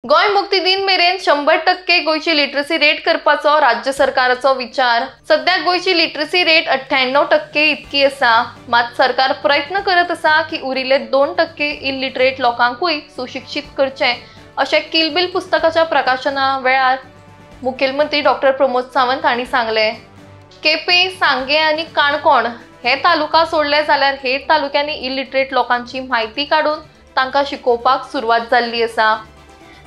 गोय मुक्ती दिन मेरेन 100% गोयची लिटरसी रेट करपाचो राज्य सरकाराचो विचार। सध्या गोयची लिटरसी रेट 98% इतकी आसा। मात सरकार प्रयत्न करत आसा की उरिल्ले 2% इलिटरेट लोकांकूय सुशिक्षित करचे अशें किल बिल पुस्तकाच्या प्रकाशना वेळार मुखेलमंत्री डॉक्टर प्रमोद सावंत हांणी सांगले। केपें, सांगे आनी काणकोण हे तालुका सोडले जाल्यार हेर तालुक्यांनी इलिटरेट लोकांची म्हायती काढून तांकां शिकोवपाक सुरवात जाल्ली आसा।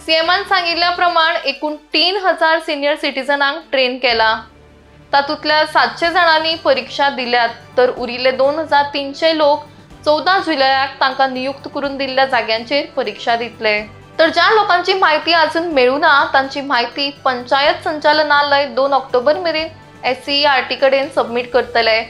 सीएमान सांगिल्ल्या प्रमाण एकूण 3000 सिनियर सिटीजनांक ट्रेन केला। तातूंतल्या 700 जाणांनी परीक्षा दिल्यात तर उरिल्ले 2300 लोक 14 जुलयाक तांकां नियुक्त करून दिल्ल्या जाग्यांचेर परीक्षा दितले। तर ज्या लोकांची म्हायती अजून मेळुना तांची म्हायती पंचायत संचालनालय 2 ऑक्टोबर मेरेन SCERT कडेन सबमीट करतले।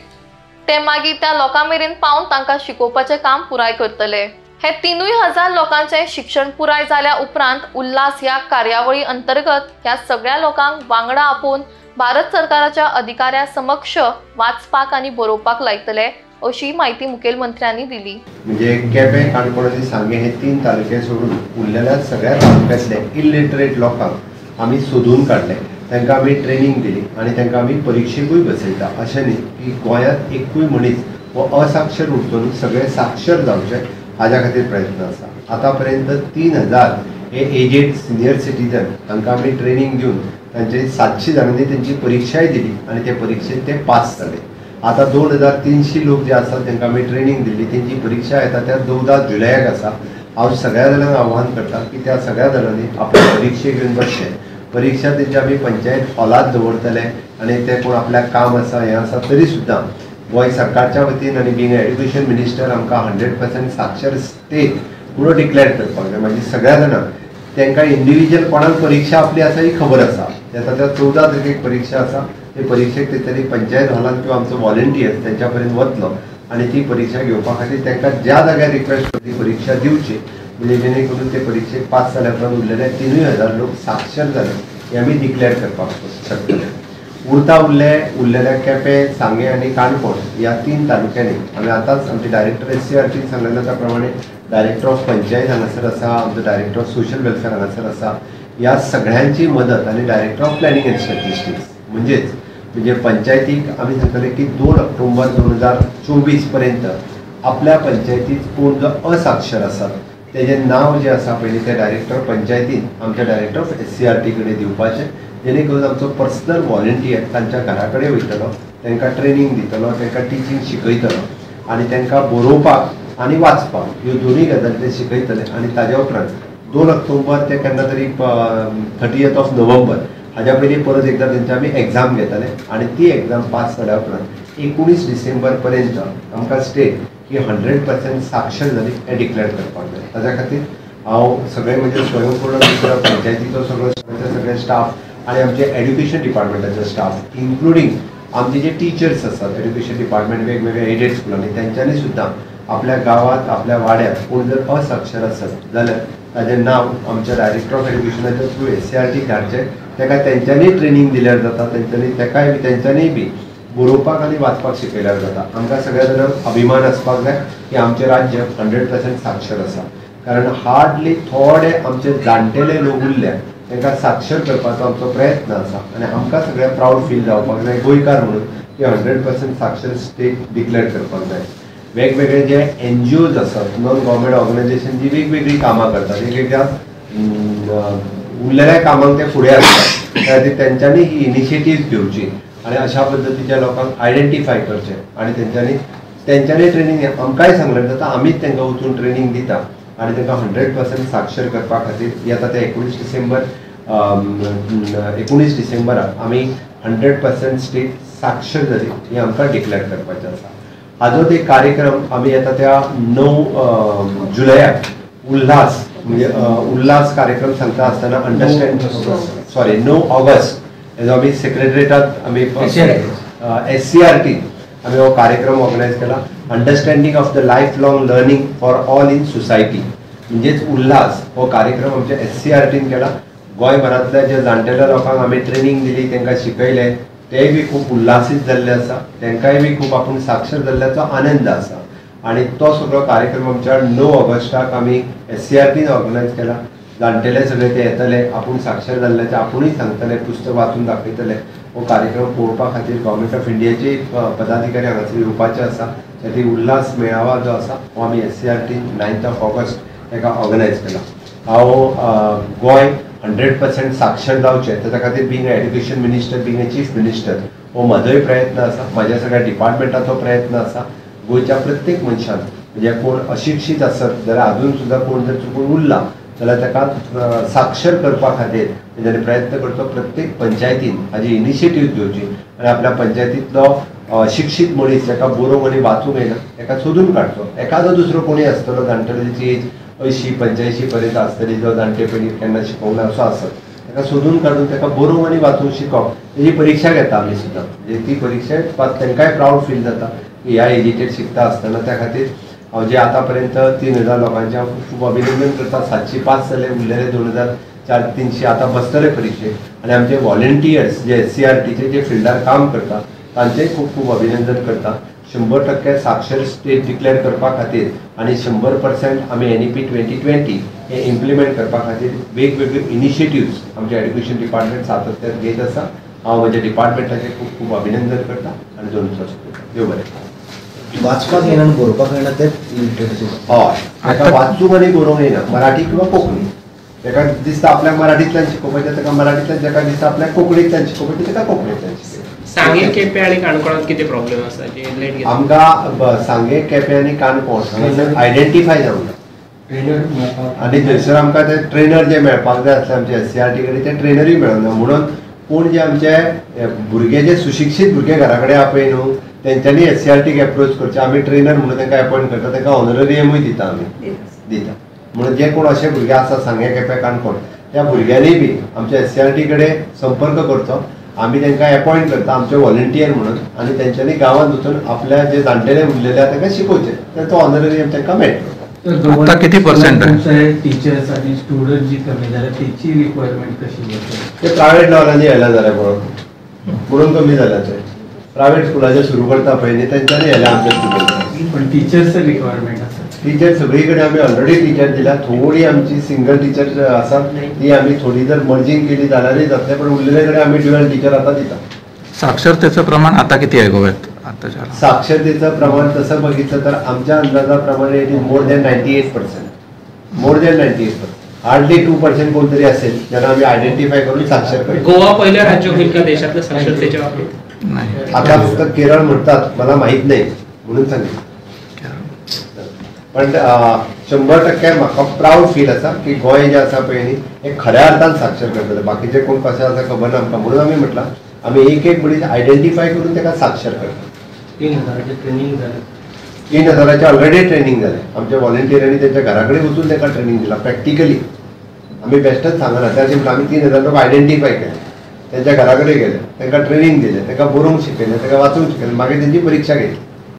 ते मागीर त्या लोकां मेरेन पावन तांकां शिकोवपाचें काम पुराय करतले। हे 3000 लोकांचे शिक्षण पुराय जाल्या उपरांत उल्हास ह्या कार्यावळी अंतर्गत ह्या सगळ्या लोकांक वांगडा आपोवन भारत सरकाराच्या अधिकाऱ्या समक्ष वाचपाक आनी बरोवपाक लायतले अशी माहिती मुखेलमंत्र्यांनी दिली। म्हणजे केपें, काणकोण आनी सांगे हे 3 तालुके सोडून उरलेल्या सगळ्या तालुक्यांतले इलिटरेट लोकांक आमी सोदून काडले, तांकां आमी ट्रेनिंग दिली आनी तांकां आमी परीक्षेकूय बसयता। अशें न्ही की गोंयांत एकूय मनीस हो असाक्षर उरचो न्ही, सगळे साक्षर जावचे हाज्या खातीर प्रयत्न आसा। आतां पर्यंत 3000 हे एजेड सिनियर सिटीजन तांकां आमी ट्रेनिंग दिवन तांचे 700 जाणांनी तांची परीक्षाय दिली आनी ते परीक्षेत ते पास जाले। आतां 2300 लोक जे आसात तांकां आमी ट्रेनिंग दिल्ली, तेंची परीक्षा येता त्या 14 जुलयाक आसा। हांव सगळ्या जाणांक आव्हान करता की त्या सगळ्या जाणांनी आपल्या परीक्षेक घेवन बसचे। परीक्षा तेंची आमी पंचायत हॉलात दवरतले आनी ते कोण आपल्याक काम आसा हें आसा तरी सुद्दां गोंय सरकारच्या वतीन आनी बींग एड्युकेशन मिनिस्टर आमकां 100% साक्षर स्टेट म्हणून डिक्लेअर करपाक जाय। म्हणजे सगळ्या जाणांक तांकां इंडिविज्युअल कोणाक परीक्षा आपली आसा ही खबर आसा। त्या 14 तारखेक परीक्षा आसा, ते परीक्षेक तेंच्यांनी पंचायत हॉलांत किंवा आमचो व्हॉलंटियर्स तांच्या पर्यंत वतलो आनी ती परीक्षा घेवपा खातीर तांकां ज्या जाग्यार रिक्वेस्ट करची परीक्षा दिवची, म्हणजे जेणे करून ते परीक्षेक पास जाल्या उपरांत उरलेले 3000 लोक साक्षर जाले हे आमी डिक्लेअर करपाक शकतले। उरलेल्या केपें, सांगे आनी काणकोण ह्या 3 तालुक्यांनी आमी आतांच आमचे डायरेक्टर SCERT सांगलेल्या त्या प्रमाणे डायरेक्टर ऑफ पंचायत हांगासर आसा, आमचो डायरेक्टर ऑफ सोशल वेलफेअर हांगासर आसा। ह्या सगळ्यांची मदत आनी director of planning end statistics म्हणजे पंचायतीक आमी सांगतले की 2 ऑक्टोबर 2024 पर्यंत आपल्या पंचायतीत कोण जो असाक्षर आसा तेजें नांव जें आसा पयलीं तें डायरेक्टर पंचायतीन आमच्या डायरेक्टर ऑफ SCERT कडेन दिवपाचें, जेणे करून आमचो पर्सनल व्हॉलंटियर तांच्या घरा कडेन वयतलो, तांकां ट्रेनिंग दितलो, तांकां टिचींग शिकयतलो आनी तांकां बरोवपाक आनी वाचपाक ह्यो दोनूय गजाली ते शिकयतले। आनी ताज्या उपरांत 2 ऑक्टोबर ते केन्ना तरी 30 नोव्हेंबर हाज्या पयलीं परत एकदां तेंची आमी एग्जाम घेतले आनी ती एग्जाम पास जाल्या उपरांत 19 डिसेंबर पर्यंत आमकां स्टेट की 100% साक्षर जाली हें डिक्लेअर करपाक जाय। ताज्या खातीर हांव सगळे म्हणजे स्वयंपूर्ण पंचायतीचो सगळे स्टाफ आनी आमचे एड्युकेशन डिपार्टमेंटाचो स्टाफ इन्क्लुडींग आमचे जे टिचर्स आसात एड्युकेशन डिपार्टमेंट वेगवेगळ्या एडेड स्कुलांनी तेंच्यांनी सुद्दां आपल्या गांवांत आपल्या वाड्यार कोण जर असाक्षर आसत जाल्यार ताजें नांव आमच्या डायरेक्टर ऑफ एड्युकेशनाच्या थ्रू SCERT धाडचें, ताका तेंच्यांनी ट्रेनिंग दिल्यार जाता, तेंच्यांनी बी बरोवपाक आनी वाचपाक शिकयल्यार जाता। आमकां सगळ्या जाणांक अभिमान आसपाक जाय की आमचें राज्य 100% साक्षर आसा, कारण हार्डली थोडे आमचे जाणटेले लोक उरल्या तांकां साक्षर करपाचो आमचो प्रयत्न आसा आनी आमकां सगळ्यांक प्रावड फील जावपाक जाय गोंयकार म्हणून की 100% साक्षर स्टेट डिक्लेअर करपाक जाय। वेगवेगळे जे NGOज आसात, नॉन गव्हर्मेंट ऑर्गनायझेशन जी वेगवेगळी कामां करतात, वेगवेगळ्या उरलेल्या कामांक ते फुडें आसतात, त्या खातीर तेंच्यांनी ही इनिशिएटीव्ह घेवची आनी अशा पद्दतीच्या लोकांक आयडेंटिफाय करचें आनी तेंच्यांनी ट्रेनिंग आमकांय सांगल्यार जाता, आमीच तांकां वचून ट्रेनिंग दिता आनी तांकां 100% साक्षर करपा खातीर येता ते 19 डिसेंबराक आमी 100% स्टेट साक्षर जाली ही आमकां डिक्लेअर करपाचें आसा। हाजो ते कार्यक्रम आमी येता त्या 9 जुलयाक उल्हास कार्यक्रम सांगता आसतना 9 ऑगस्ट हेजो आमी सेक्रेटरेटात आमी SCERT आमी हो कार्यक्रम ऑर्गनायज केला, understanding of the life long learning for all in society. म्हणजेच उल्हास हो कार्यक्रम आमच्या SCERTन केला। गोंयभरांतल्या जे जाणटेल्या लोकांक आमी ट्रेनिंग दिली, तांकां शिकयले, तेय बी खूब उल्हासीत जाल्ले आसा, तांकांय बी खूब आपूण साक्षर जाल्ल्याचो आनंद आसा। आनी तो सगळो कार्यक्रम आमच्या 9 ऑगस्टाक आमी SCERTन ऑर्गनायज केला जाणटेले सगळे ते येतले, आपूण साक्षर जाल्ल्याचे आपुणूय सांगतले, पुस्तक वाचून दाखयतले. हो कार्यक्रम पळोवपा खातीर गव्हर्मेंट ऑफ इंडियाचे पदाधिकारी हांगासर येवपाचे आसा. ते उल्हास मेळावा जो आसा हो आमी SCRT 9 ऑगस्ट हेका ऑर्गनायज केला. हांव गोंय 100% साक्षर जावचें ताच्या खातीर being education minister, being a chief minister हो म्हजोय प्रयत्न आसा, म्हाज्या सगळ्या डिपार्टमेंटाचो प्रयत्न आसा. गोंयच्या प्रत्येक मनशान म्हणजे कोण अशिक्षीत आसत जाल्यार अजून सुद्दां कोण जर चुकून उरला जाल्यार ताका साक्षर करपा खातीर म्हणजे प्रयत्न करचो. प्रत्येक पंचायतीन हाजी इनिशिएटीव्ह घेवची आनी आपल्या पंचायतींतलो शिक्षीत मनीस जाका बरोवंक आनी वाचूंक येना ताका सोदून काडचो. एखादो दुसरो कोणी आसतलो जाणटेलो जाची एज 80-85 पर्यंत आसतली, जो जाणटेपणी केन्ना शिकोवंक ना असो आसत, ताका सोदून काडून ताका बरोवंक आनी वाचूंक शिकोवप तेजी परीक्षा घेता आमी सुद्दां. म्हणजे ती परीक्षा तांकांय प्रावड फील जाता की ह्या एजीचेर शिकता आसतना. त्या खातीर हांव जे आतां पर्यंत 3000 लोकांचें हांव खूब अभिनंदन करता. 705 जाले, उरलेले 2400-300 आतां बसतले परीक्षेक. आनी आमचे व्हॉलंटियर्स जे SCRTचे जे फिल्डार काम करता तांचेंय खूब खूब अभिनंदन करता. 100% साक्षर स्टेट डिक्लेअर करपा खातीर आनी 100% आमी NEP 2020 हे इम्प्लिमेंट करपा खातीर वेगवेगळे इनिशिएटिव्स आमचे एड्युकेशन डिपार्टमेंट सातत्यान घेत आसा. हांव म्हज्या डिपार्टमेंटाचें खूब खूब अभिनंदन करता आनी दोन करता. देव बरें. वाचपाक येना आनी बरोवपाक येना तेच लिटरेसी. हय, ताका वाचूंक आनी बरोवंक येना, मराठी किंवा कोंकणी. ताका दिसता आपल्याक मराठींतल्यान शिकोवपाचें, ताका मराठींतल्यान, जाका दिसता आपल्याक कोंकणींतल्यान शिकोवपाचें ताका कोंकणींतल्यान शिकोवपाचें. सांगे केपें आनी काणकोणांत कितें प्रॉब्लेम आसा जे लेट घेता? आमकां सांगे केपें आनी काणकोण आयडेंटिफाय जावना आनी थंयसर आमकां ते ट्रेनर जे मेळपाक जाय आसले आमचे SCRT कडेन ते ट्रेनरूय मेळना. म्हणून कोण जे आमचे भुरगे जे सुशिक्षीत भुरगे घरा कडेन आहा पळय न्हू तेंच्यांनी SCRTक एप्रोच करचे. आमी ट्रेनर म्हणून तांकां अपॉयंट करता, तांकां ऑनरेरियमूय दिता आमी दिता. म्हणून जे कोण असे भुरगे आसा सांगे केपें काणकोण त्या भुरग्यांनी बी आमच्या SCRT कडेन संपर्क करचो. आमी तांकां अपॉयंट करता आमचे व्हॉलंटियर म्हणून आनी तेंच्यांनी गांवांत वचून आपल्या जे जाणटेले उरलेले आहा तांकां शिकोवचें. तो ऑनरेरियम तांकां मेळटलो. आता किती पर्सेंट आहे? टीचर्स आणि स्टुडंट जी कमी झाले त्याची रिक्वायरमेंट कशी होते? ते प्रायव्हेट लेवलांनी येयला जाल्यार म्हणून कमी जाल्या ते प्रायव्हेट स्कुलाचे सुरू करता पळय न्ही तेंच्यांनी येयला आमच्या स्टुडंट. पण टीचर्स रिक्वायरमेंट आसा? टीचर सगळी कडेन आमी ऑलरेडी टीचर दिल्या. थोडी आमची सिंगल टीचर आसा ती आमी थोडी जर मर्जिंग केली जाल्यारय जातलें, पण उरलेले कडेन आमी ड्युअल टीचर आतां दिता. साक्षरतेचं प्रमाण आता किती आहे गोव्यात? आताच्या साक्षरतेचं प्रमाण तसं बघितलं तर आमच्या अंदाजाप्रमाणे it is more than 98%. More than 98%. Hardly 2% कोणतरी असेल ज्यांना आम्ही आयडेंटिफाय करून साक्षर करतो. गोवा पहिलं राज्य होईल का देशातलं साक्षरतेच्या बाबतीत? नाही, आता फक्त केरळ म्हणतात, मला माहित नाही म्हणून सांगितलं. पण 100% म्हाका प्राऊड फील आसा की गोंय जे आसा पळय न्ही हे खऱ्या अर्थान साक्षर करतले. बाकीचे कोण कशें आसा खबर ना आमकां, म्हणून आमी म्हटलां आमी एक मनीस आयडेंटिफाय करून ताका साक्षर करता. 3000 ट्रेनिंग झालं. 3000 ऑलरेडी ट्रेनिंग जालें. आमच्या व्हॉलंटियरांनी त्यांच्या घरा कडेन वचून ताका ट्रेनिंग दिला प्रॅक्टिकली. आमी बेश्टच सांगना, त्या दिसा आमी 3000 लोक आयडेंटिफाय केले, त्यांच्या घरा कडेन गेले, तांकां ट्रेनिंग दिलें, तांकां बरोवंक शिकयलें, तांकां वाचूंक शिकयलें, मागीर तेंची परीक्षा घेतली.